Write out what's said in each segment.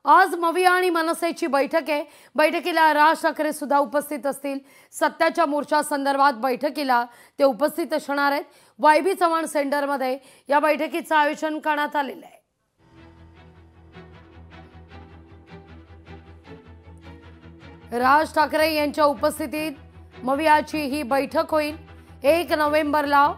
आज मवी आणि मनसेची बैठक आहे। बैठकीला राज ठाकरे सुद्धा उपस्थित असतील। सत्याच्या मोर्चा संदर्भात बैठकीला ते उपस्थित असणार आहेत। वायबी चव्हाण सेंटरमध्ये या बैठकीचं आयोजन करण्यात आलेलं आहे। राज ठाकरे यांच्या उपस्थितीत मवियाची ही बैठक होईल। 1 नोव्हेंबरला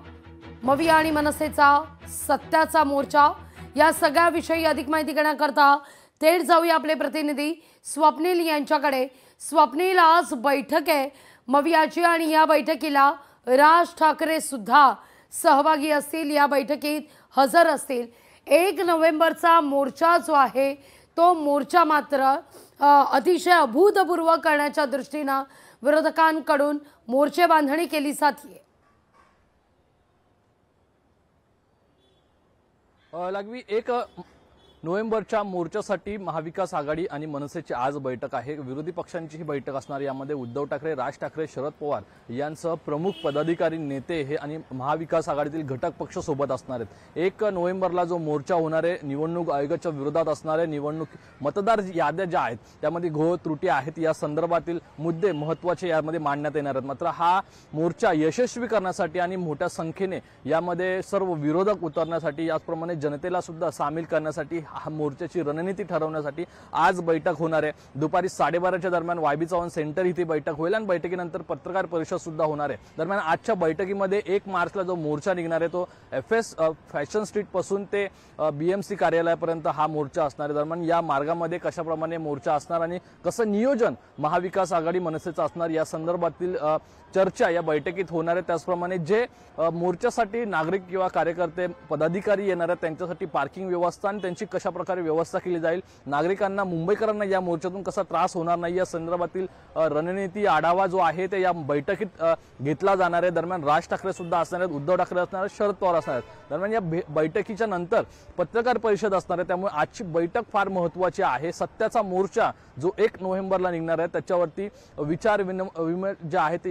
मवी आणि मनसेचा सत्याचा मोर्चा। या सगळ्या विषयी अधिक माहिती घेण्याकरता थेट जाऊया आपले प्रतिनिधी स्वप्नील यांच्याकडे। स्वप्नील, आज बैठक आहे मवियाची आणि या बैठकीला राज ठाकरे सुद्धा सहभागी असतील, या बैठकीत हजर असतील। 1 नोव्हेंबरचा मोर्चा जो आहे तो मोर्चा मात्र अतिशय अभूतपूर्व करण्याच्या दृष्टीने विरोधकांकडून मोर्चे बांधणी केली जाते। लागवी 1 नोव्हेंबरच्या मोर्चासाठी महाविकास आघाडी आणि मनसेची आज बैठक आहे। विरोधी पक्षांची ही बैठक असणार। यामध्ये उद्धव ठाकरे, राज ठाकरे, शरद पवार यांसह प्रमुख पदाधिकारी नेते हे आणि महाविकास आघाडीतील घटक पक्ष सोबत असणार आहेत। 1 नोव्हेंबरला जो मोर्चा होणार आहे निवडणूक आयोगाच्या विरोधात असणार आहे। निवडणूक मतदार याद्या ज्या आहेत त्यामध्ये घोळ त्रुटी आहेत या संदर्भातील मुद्दे महत्त्वाचे यामध्ये मांडण्यात येणार आहेत। मात्र हा मोर्चा यशस्वी करण्यासाठी आणि मोठ्या संख्येने यामध्ये सर्व विरोधक उतरण्यासाठी, याचप्रमाणे जनतेला सुद्धा सामील करण्यासाठी हा मोर्चाची रणनीती ठरवण्यासाठी आज बैठक होणार आहे। दुपारी 12:30च्या दरम्यान वायबी चव्हाण सेंटर इथे बैठक होईल आणि बैठकीनंतर पत्रकार परिषद सुद्धा होणार आहे। दरम्यान आजच्या बैठकीमध्ये 1 मार्चला जो मोर्चा निघणार आहे तो FS फॅशन स्ट्रीट पासून ते BMC कार्यालयापर्यंत हा मोर्चा असणार आहे। दरम्यान या मार्गामध्ये कशाप्रमाणे मोर्चा असणार आणि कसं नियोजन महाविकास आघाडी मनसेचं असणार या संदर्भातील चर्चा या बैठकीत होणार आहे। त्याचप्रमाणे जे मोर्चासाठी नागरिक किंवा कार्यकर्ते पदाधिकारी येणार आहेत त्यांच्यासाठी पार्किंग व्यवस्था आणि त्यांची कशा प्रकारे व्यवस्था केली जाईल, नागरिकांना मुंबईकरांना या मोर्चातून कसा त्रास होणार नाही या संदर्भातील रणनीती आढावा जो आहे ते या बैठकीत घेतला जाणार आहे। दरम्यान राज ठाकरे सुद्धा असणार आहेत, उद्धव ठाकरे असणार आहेत, शरद पवार असणार आहेत। दरम्यान या बैठकीच्या नंतर पत्रकार परिषद असणार आहे। त्यामुळे आजची बैठक फार महत्त्वाची आहे। सत्याचा मोर्चा जो 1 नोव्हेंबरला निघणार आहे त्याच्यावरती विचार विनिमय जे आहेत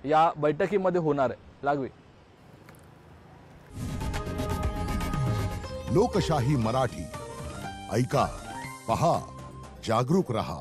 या बैठकीमध्ये होणार आहे। लागवी लोकशाही मराठी ऐका, पहा, जागरूक रहा।